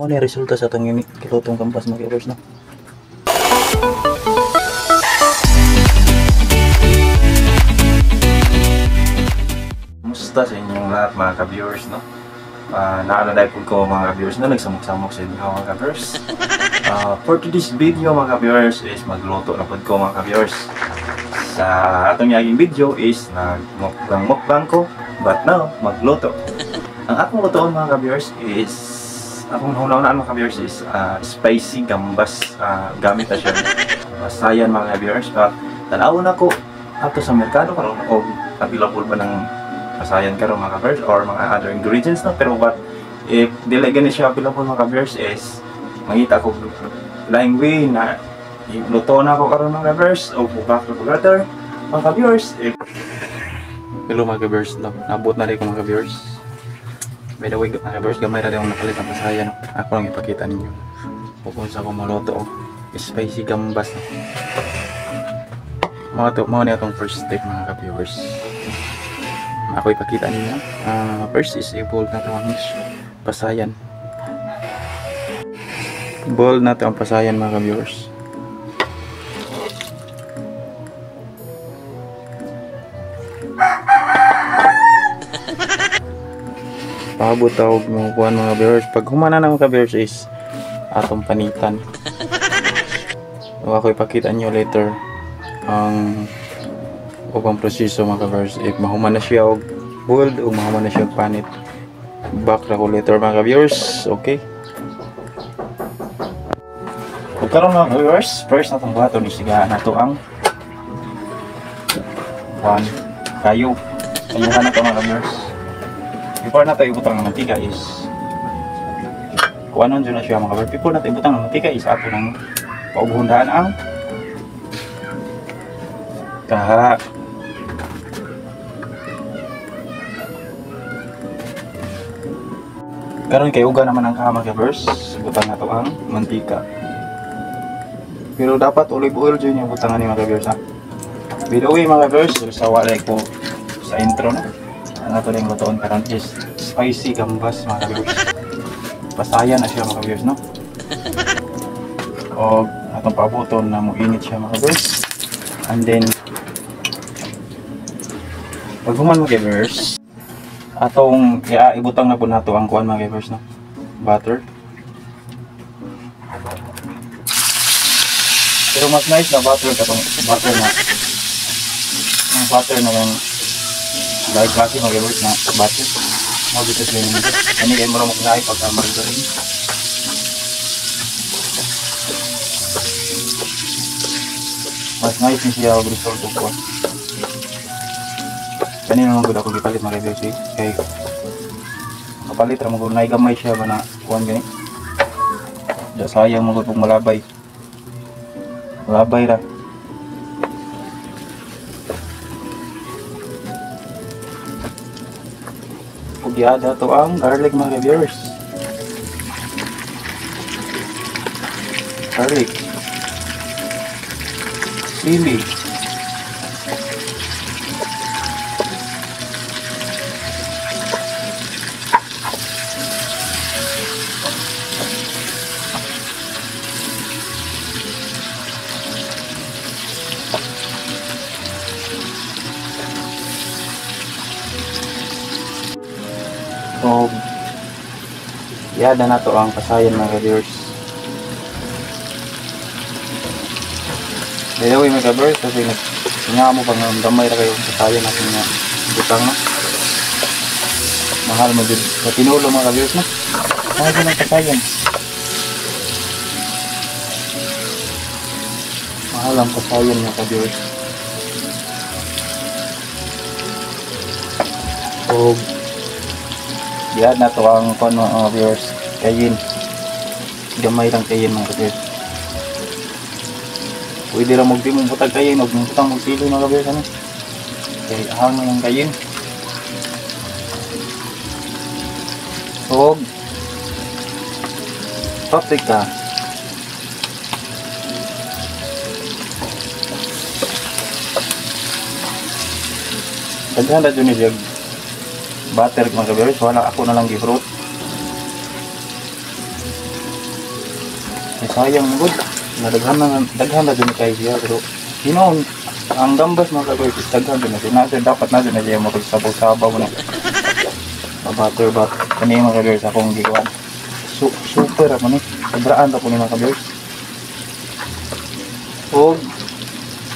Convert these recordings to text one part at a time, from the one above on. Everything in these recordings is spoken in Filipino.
Mo ni resulta sa atong kilotong kampas mga viewers no. Kumusta sa inyong lahat mga ka-viewers no? Naalala po ko mga ka-viewers na nagsamok-samok sa inyo mga ka-viewers. For today's video mga ka-viewers is magluto na po ko mga ka-viewers. Sa atong yaging video is nagmukbang ko, but now magluto. Ang akong lutoon mga ka-viewers is akong nauna mga ka-viewers is spicy gambas. Gamit na siya masayan mga ka-viewers. Tanawon ako ato sa merkado karon o available ba ng masayan karon mga ka-viewers or mga other ingredients na, pero but if dili gani siya available mga ka-viewers is mangita ko laing way na luto na ako karon mga ka-viewers o bubak together mga ka-viewers. Hello mga ka-viewers, nabot na rin ko mga ka-viewers. By the way, mga viewers, gamay na rin akong nakalit ang pasaya. No? Ako lang ipakita ninyo. Kung sa akong maluto, spicy gambas. No? Mga na itong first step mga ka-viewers. Ako ipakita ninyo. First is i-boil na ito ang pasayan. Boil na ito ang pasayan mga ka-viewers. Paabot tawag mo kuhan mga viewers. Pag humana na mga viewers is atong panitan. Ako ipakita nyo later ang upang proseso mga viewers. If mahumana siya og boiled o mahumana siya og panit, back na ko later mga viewers. Okay. Pagkaroon mga viewers, first na itong bato isigahan na ito ang kayo. Kayuhan na ito mga viewers. Before natin ibutang ng mantika is kung anon dyan na siya mga viewers. Before natin ibutang ng mantika is ato ng paubuhundahan ang kaha. Karon kay uga naman ang kaha mga viewers. Ibutang nato ang mantika. Pero dapat olive oil dyan yung butangan ni mga viewers ha. By the way mga viewers, sa walay ko sa intro na ang ato rin lutoon karon is spicy gambas mga viewers. Pasayan na siya mga viewers no. O atong pabuton na mo init siya mga viewers. And then pag human mga viewers, atong ibutang na po nato ang kuan mga viewers no. Butter. Pero mas nice na butter katong butter na. Ang butter na lang dahil klase mga viewers na butter. Mga dito sila nito. Ano kayo marunong kinahay pagka margarine. Mas nice niya siya ang result ko. Kanina naman ako gipalit mga viewers eh. Kaya kapalit ramang kung naigamay siya ba na kuhan ganit. Diya sayang mga kung malabay. Malabay ra. Yada to ang garlic mga viewers. Garlic. Sili. So, yada na to ang pasayan mga viewers. By the way mga viewers, kasi nga mo pang gamay na kayo pasayan natin nga butang no. Mahal mo din sa tinulo mga viewers no. Mahal din ang pasayan. Mahal ang pasayan mga viewers. So, yan na to ang mga viewers. Kayin. Gamay lang kayin mga viewers. Pwede lang magdimong butag kayin. Huwag mong butang magsilo mga viewers. Ano? Kaya ahang na lang kayin. Huwag. Paprika. Daghan na dyan niya butter mga viewers, wala ako na lang gi-fruit. Kasi sayang mo good. Daghan na din kayo siya. Pero, you know, ang gambas mga ka-viewers is daghan din na siya. Dapat na din na siya magsabaw-sabaw na. Butter. Kani mga ka-viewers akong gigawan. Super ako ni. Sobraan ako ni mga ka-viewers. O,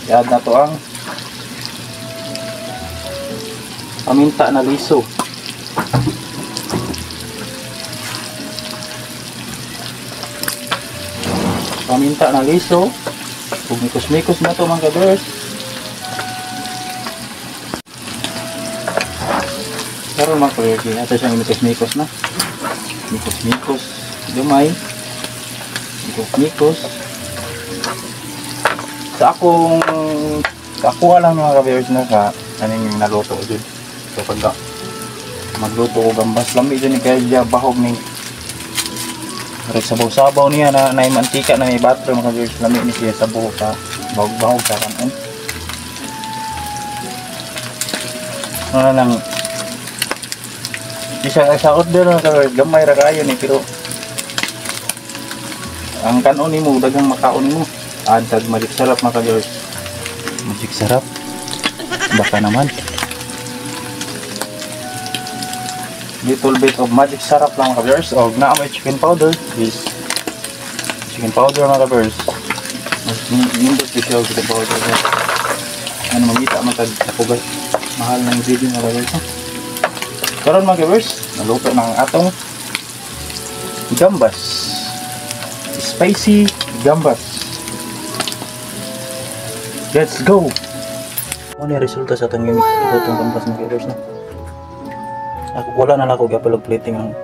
i-add na to ang paminta na liso. Paminta na liso. Mikos-mikos na to mga ka-viewers. Karon mga ka-viewers, ito siyang mikos-mikos na. Mikos-mikos. Lumay. Mikos-mikos. Sa akong kakuha lang mga ka-viewers na sa yung naluto dyan. So pagka magluto ko gambas, lami dyan kaya bahog ni sabaw-sabaw niya na may mantika na may butter mga ka-viewers. Lami ni siya sa buhok sa bahog sa kanon. Ano lang isa order mga ka-viewers, gamay ra kayo ni pero ang kanon ni mo, dagang makaon ni mo. Antag magic sarap mga ka-viewers. Magic sarap. Baka naman. Little bit of magic sarap lang mga ka-viewers. O na may chicken powder. Is chicken powder mga ka-viewers. Nindot ko siya chicken powder. Ano mamita magkapugas. Mahal ng video mga ka-viewers. Karon mga ka-viewers, naluto na ang atong gambas. Spicy gambas. Let's go! Ano yung resulta sa itong gambas ng viewers na? Wala na ako gapalog plating ang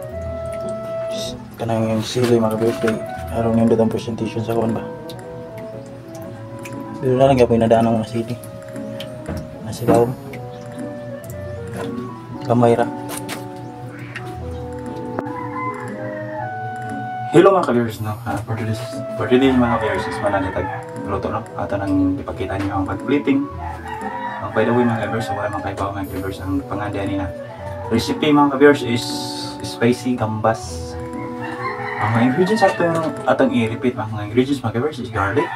kanang sili mga viewers kay araw nindot ang presentation sa kawan ba? Pero na lang gapay nadaan ang mga sili. Nasigaw. Kamay ra. Hello mga ka-viewers no? For today mga ka-viewers is mananitag luto no? Ato nang ipakita niyo ang pag-plating. By the way mga ka-viewers, so wala mga kaibaw mga ka-viewers ang pangandian ni na recipe mga ka-viewers is spicy gambas. Ang mga ingredients atong i-repeat mga ingredients mga ka-viewers is garlic,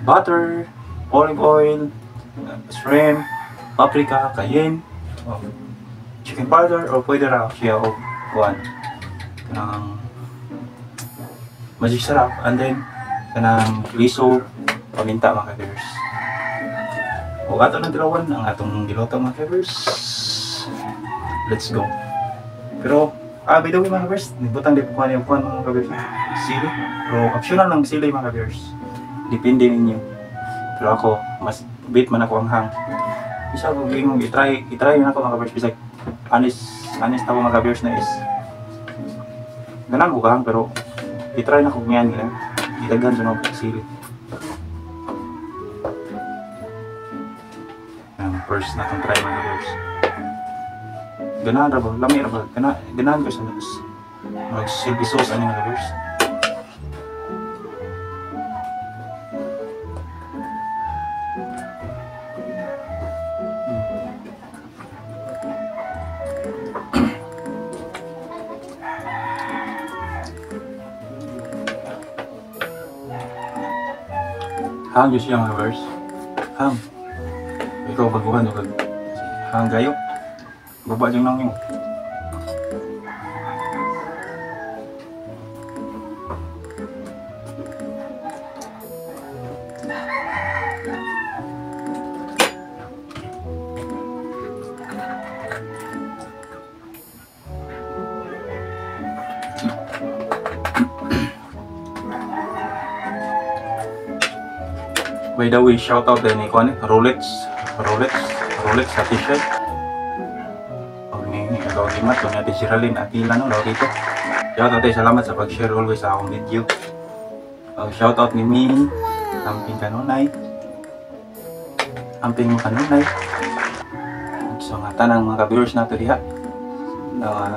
butter, olive oil, shrimp, paprika, cayenne, chicken powder o pwede ra siya o kuan kanang magic sarap, and then kanang liso, paminta mga ka-viewers. O ato ng dilawan ang atong giluto mga ka-viewers. Let's go. Pero by the way mga ka-viewers, nibutang di po yung kuan mga ka-viewers sili. Pero optional lang sili mga ka-viewers. Depende ninyo. Pero ako mas bit man ako ang hang. Isa ko gingong i-try na ako mga ka-viewers bisag honest ako mga ka-viewers na is ganang ko kahang pero i-try na ko ngayon nila. Ilaghan sa mga sili. First na itong try mga ka-viewers. Ganahan ra ba? Lami ra ba? Ganahan ko sa mag-silky sauce ano mga ka-viewers. Hang yun siya mga ka-viewers. Hang. Ikaw baguhan o kag hanggayo baba dyan lang yun. By the way, shout out din ni Rolex sa t-shirt. O ni ikaw limat, kung natin si Ralyn Atila no, law dito. Shout out tayo, salamat sa pag-share always sa akong video. Shout out ni Min, amping kanunay. Amping mo kanunay. So nga tanang mga ka-viewers nato diha.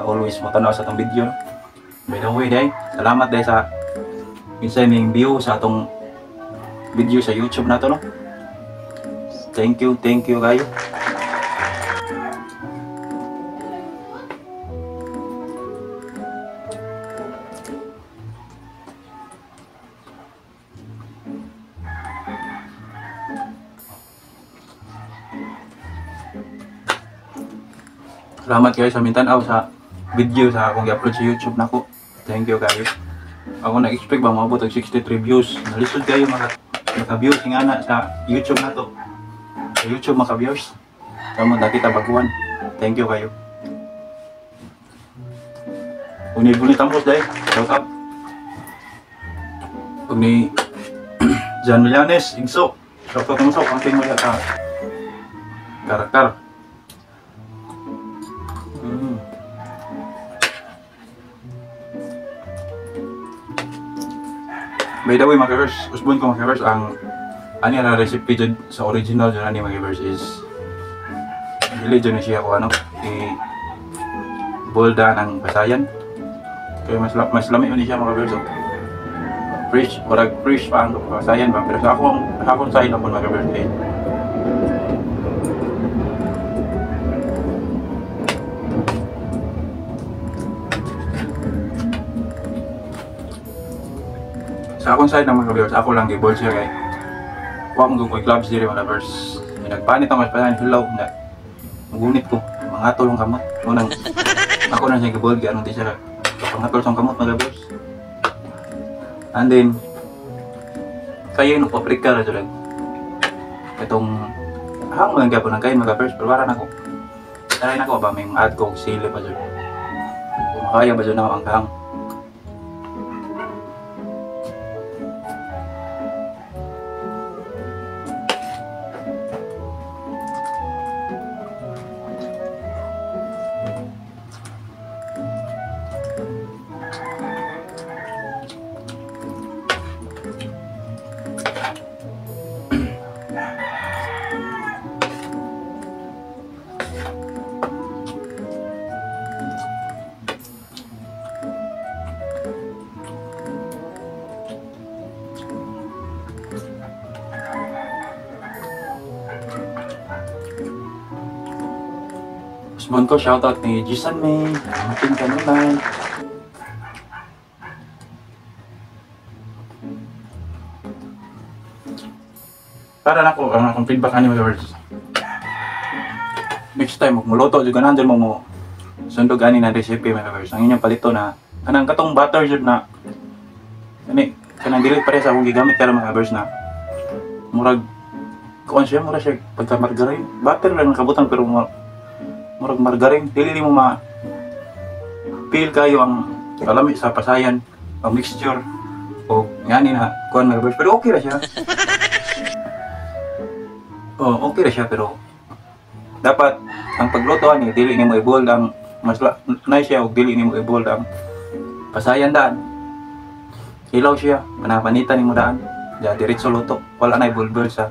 Always mo tanaw sa itong video. No? By the way, day, salamat day sa minsan may view sa atong video sa YouTube na to no. Thank you kayo. Salamat kayo sa mintanaw sa video sa akong i-upload sa YouTube nako. Thank you kayo. Ako nag-expect ba maabot og 63 views. Nalisod kayo maka-views nga na sa YouTube na to. Sa YouTube maka-views. Kamo na kita baguhan. Thank you kayo. Uni-uni tambos dahil. Shout out. Uni Jan Millanes, Igso. Shout out mo sa kamping mo ka karakter. By the way, mga kivers, usbon ko mga kivers, ang ani na recipe dyan sa original dyan ani mga kivers is dili dyan na siya ako bolda ng pasayan. Kaya mas lami yun siya mga kivers. Fresh, warag fresh pa ang pasayan ba, pero sa akong side ako mga kivers sa akong side ng mga viewers, ako lang gibol siya kay huwag mong kung clubs diri mga viewers. Nagpanit ang mas pasayan, hilaw na magunit ko, mga tulong kamot. Unang ako na siya gibol, kaya anong di siya pangatol sa kamot mga viewers. And then kayo nung paprika na dyan itong hang mga gapon ng kayo mga viewers, pero para na ko try na ko ba may add kong sili pa dyan kung makaya ba dyan ako ang hang. Usbon ko, shoutout ni Jisan May, mating ka naman. Para na ko, ang akong feedback ani mga words. Next time, magmuluto, juga nandun mo sundog ani na recipe mga words. Ang inyong palito na, kanang katong butter jud na, kanang dili pare sa akong gigamit kaya mga words na, murag, kuan siya, murag siya, pagka margarine, butter lang nakabutang pero murag margarine, dili mo feel kayo ang kalami sa pasayan, ang mixture o ngani na kuan mga birds, pero okay ra siya. Okay ra siya pero dapat ang pagluto ani dili nimo i-bold ang mas nice siya og dili nimo i-bold ang pasayan daan. Ilaw siya, manapanitan nimo daan. Ya diretso luto, wala na i-bold sa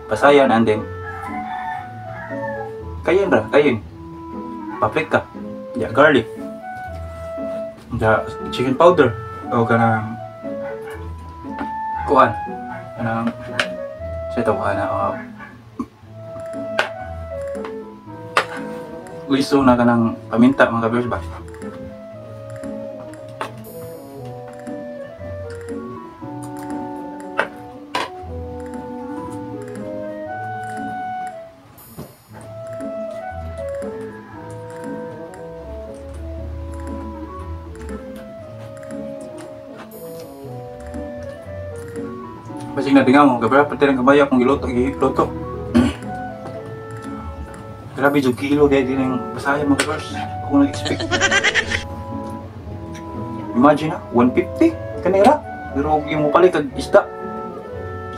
pasayan and then kayin paprika, ya garlic, ya chicken powder, o kanang kuan, kanang sa ito liso na kanang paminta mga viewers ba. Basig na tinga mo, gabra pati ng kabaya kung giluto. Grabe yung kilo dahil din yung basahin mga viewers. Ako nag-expect. Imagine na, 150 kanira. Pero yung mo pala kag isda.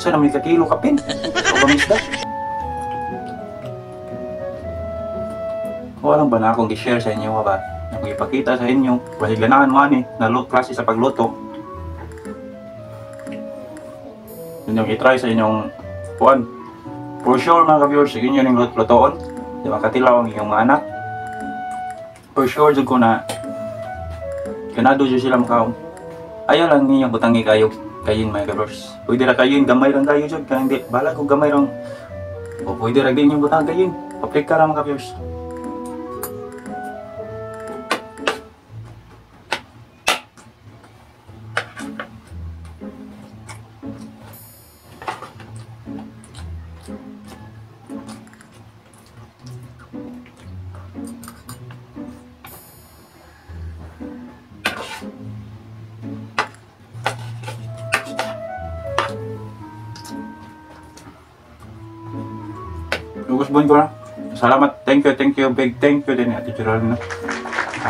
Isa naman ka kilo kapin. O bang isda. Walang ba na akong i-share sa inyo ba? Akong ipakita sa inyo. Basig ganahan mo ani, na klase sa pagluto. Yun yung i-try sa inyong kuan. For sure mga ka-viewers, sige nyo yung lutoon. Di ba katilaw ang iyong mga anak. For sure dyan ko na kanado dyan sila makaon. Ayaw lang niya butangi kayo kayin mga ka-viewers. Pwede ra kayin, gamay lang kayo dyan. Kaya hindi, bahala ko gamay lang. O pwede ra din yung butang kayin. Paprika ra mga ka-viewers. Kusbon ko na. Salamat, thank you, big thank you din Ate Geraldine.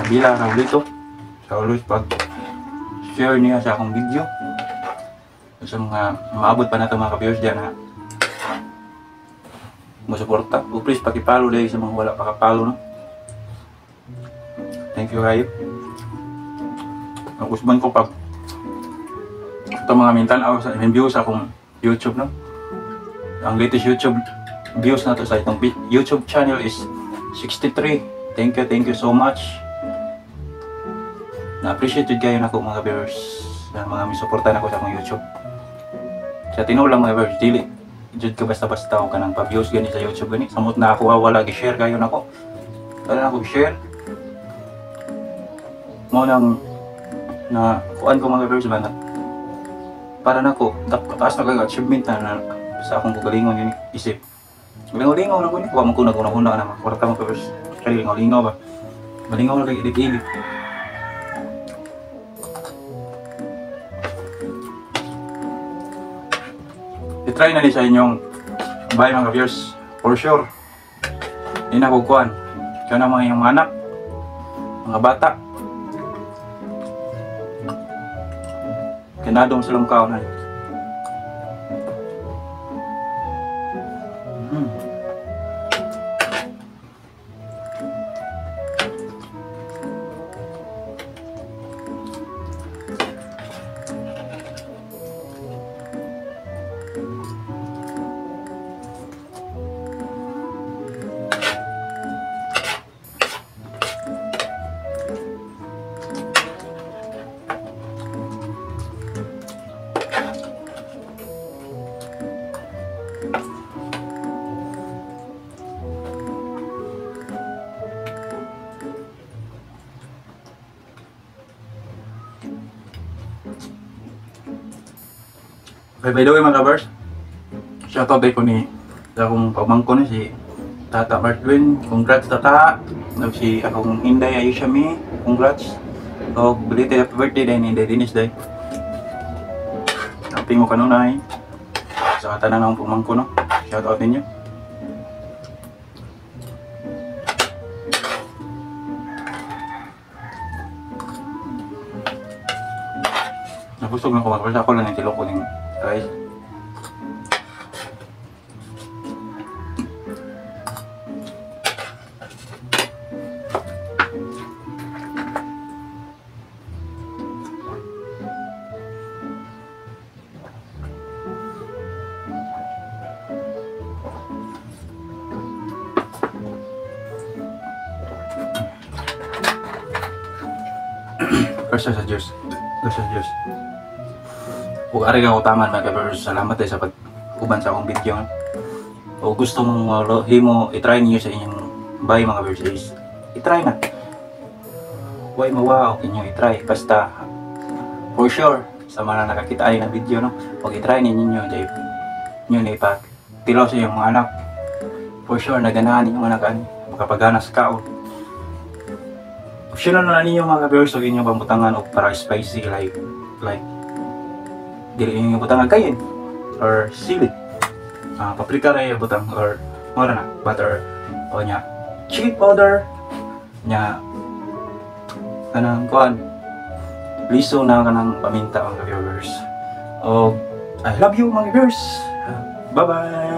Bila Raulito sa always pag share niya sa akong video. Sa mga maabot pa na ito mga ka-viewers dyan na masuporta. O please pakipalo dahil sa mga wala pakapalo, no? Thank you kayo. Ang kusban ko pag ito mga mintan ako sa views sa akong YouTube, no? Ang latest YouTube views na to sa itong YouTube channel is 63. Thank you so much. Na-appreciate yun kayo na ko mga viewers na mga misuportan ako sa akong YouTube. Sa tinulang mga viewers, dili jud ka basta-basta o ka ng pa-views gani sa YouTube gani. Samot na ako wala gi-share kayo na ko. Wala na ako gi-share. Mo nang na kuan ko mga viewers ba na para na ko taas na kag achievement na sa akong kagalingon yun isip. Lingaw-lingaw na ko ni. Huwag mo ko naguna-una na makwarta mo viewers. Kaya lingaw-lingaw ba? Malingaw na kay ilit-ilit. I-try na din sa inyong bahay mga viewers. For sure. Hindi na kukuhan. Kaya na mga inyong anak. Mga bata. Kinadong silang kaunan. By the way mga kabars, shoutout ko ni sa akong pamangko na si Tata Martwin. Congrats Tata. Si akong Inday Ayusha Mi. Congrats. So, belated happy birthday din ni Inday Dinis day. Happy mo kanunay. Sa katanan akong pamangko, no. Shoutout ninyo. Nabusog na ko mga kabars. Ako lang yung tilok ko ng guys. Kasi sa Diyos. Kasi sa Diyos. Kung ari ka utaman mga kabers, salamat sa pag-uban sa akong video. O gusto mong himo, i-try niyo sa inyong bahay mga kabers is, i-try na. Huwag mawaw, inyo i-try. Basta, for sure, sa mga nakakita ay ng video, no? Huwag i-try ninyo dahil nyo na ipatilaw sa iyong mga anak. For sure, naganahan ninyong anak ani, makapaganas kaon. Optional na ninyo mga kabers, huwag inyong pamutangan o para spicy like dili yung butang kayin or sili, paprika na yung butang or mura na butter o nya chili powder nya kanang kuan liso na kanang paminta mga viewers. O I love you mga viewers. Bye bye.